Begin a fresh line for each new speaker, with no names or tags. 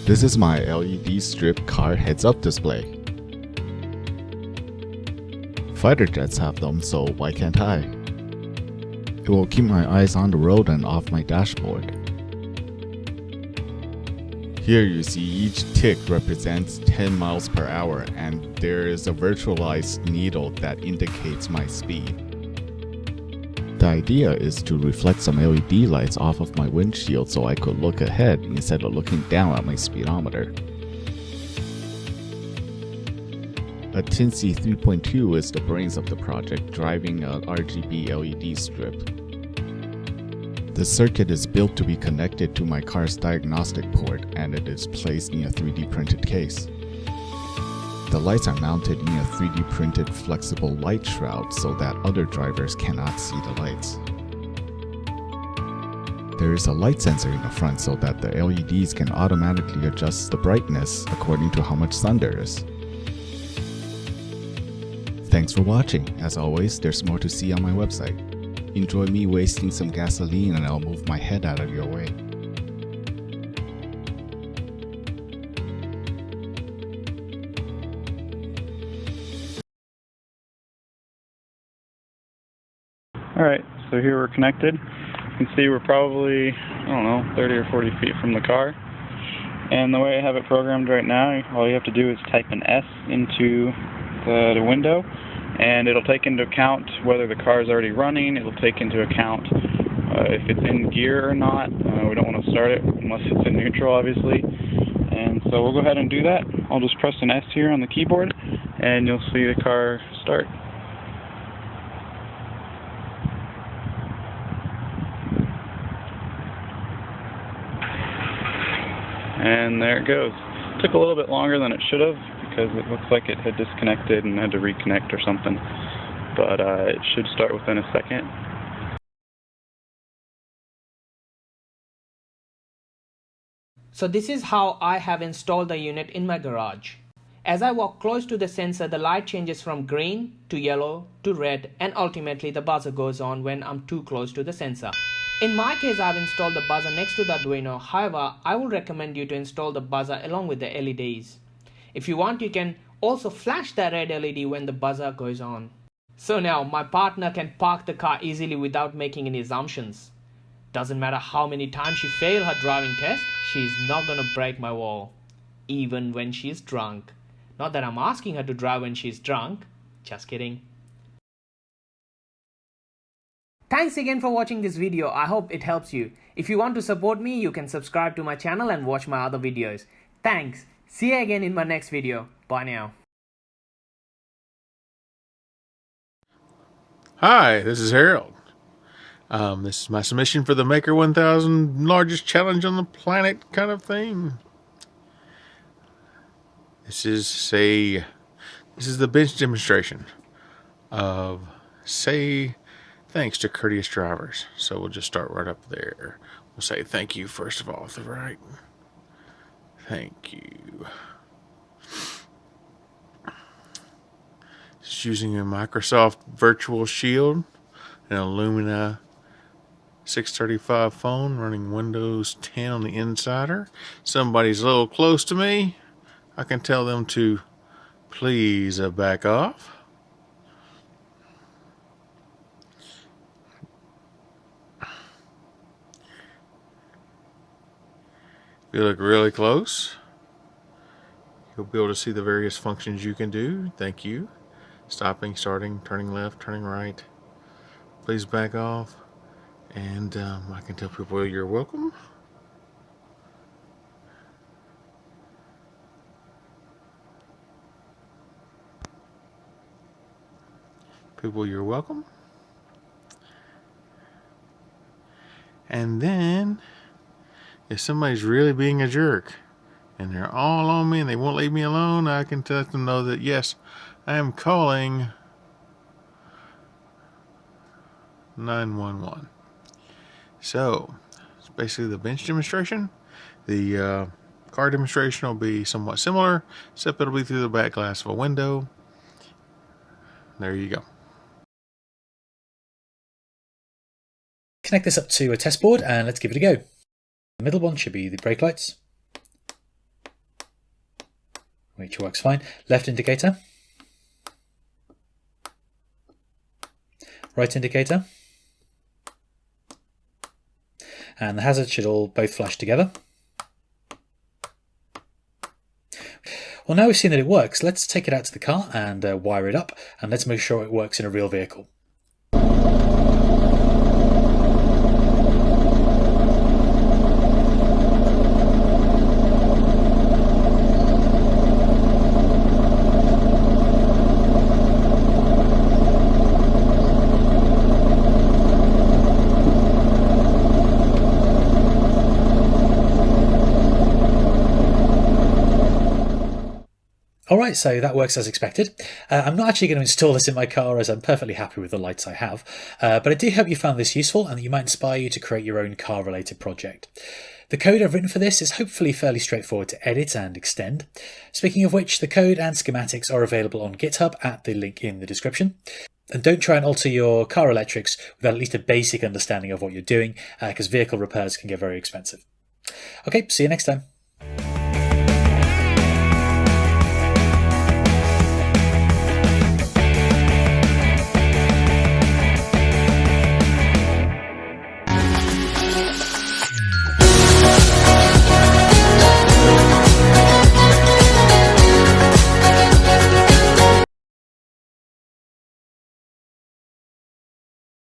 This is my LED strip car heads-up display. Fighter jets have them, so why can't I? It will keep my eyes on the road and off my dashboard. Here you see each tick represents 10 miles per hour, and there is a virtualized needle that indicates my speed. The idea is to reflect some LED lights off of my windshield so I could look ahead instead of looking down at my speedometer. A Tinsy 3.2 is the brains of the project, driving a RGB LED strip. The circuit is built to be connected to my car's diagnostic port, and it is placed in a 3D printed case. The lights are mounted in a 3D printed flexible light shroud so that other drivers cannot see the lights. There is a light sensor in the front so that the LEDs can automatically adjust the brightness according to how much sun there is. Thanks for watching. As always, there's more to see on my website. Enjoy me wasting some gasoline and I'll move my head out of your way.
Alright, so here we're connected. You can see we're probably, 30 or 40 feet from the car. And the way I have it programmed right now, all you have to do is type an S into the window, and it'll take into account whether the car is already running. It'll take into account if it's in gear or not. We don't want to start it unless it's in neutral, obviously. And so we'll go ahead and do that. I'll just press an S here on the keyboard, and you'll see the car start. And there it goes. It took a little bit longer than it should have because it looks like it had disconnected and had to reconnect or something. But it should start within a second.
So this is how I have installed the unit in my garage. As I walk close to the sensor, the light changes from green to yellow to red, and ultimately the buzzer goes on when I'm too close to the sensor. In my case, I've installed the buzzer next to the Arduino. However, I would recommend you to install the buzzer along with the LEDs. If you want, you can also flash the red LED when the buzzer goes on. So now my partner can park the car easily without making any assumptions. Doesn't matter how many times she failed her driving test, she's not gonna break my wall, even when she's drunk. Not that I'm asking her to drive when she's drunk, just kidding. Thanks again for watching this video. I hope it helps you. If you want to support me, you can subscribe to my channel and watch my other videos. Thanks. See you again in my next video. Bye now.
Hi, this is Harold. This is my submission for the Maker 1000 largest challenge on the planet kind of thing. This is the bench demonstration of thanks to courteous drivers. So we'll just start right up there. We'll say thank you first of all to the right. Thank you. Just using a Microsoft Virtual Shield, an Illumina 635 phone running Windows 10 on the insider. Somebody's a little close to me. I can tell them to please back off. If you look really close, you'll be able to see the various functions you can do. Thank you. Stopping, starting, turning left, turning right. Please back off. And I can tell people you're welcome. People, you're welcome. And then, if somebody's really being a jerk and they're all on me and they won't leave me alone, I can let them know that yes, I am calling 911. So, it's basically the bench demonstration. The car demonstration will be somewhat similar, except it'll be through the back glass of a window. There you go.
Connect this up to a test board and let's give it a go. The middle one should be the brake lights. which works fine. Left indicator. Right indicator. And the hazards should all both flash together. Well, now we've seen that it works, let's take it out to the car and wire it up, and let's make sure it works in a real vehicle. Alright, so that works as expected. I'm not actually going to install this in my car as I'm perfectly happy with the lights I have, but I do hope you found this useful and that you might inspire you to create your own car-related project. The code I've written for this is hopefully fairly straightforward to edit and extend. Speaking of which, the code and schematics are available on GitHub at the link in the description. And don't try and alter your car electrics without at least a basic understanding of what you're doing, because vehicle repairs can get very expensive. Okay, see you next time.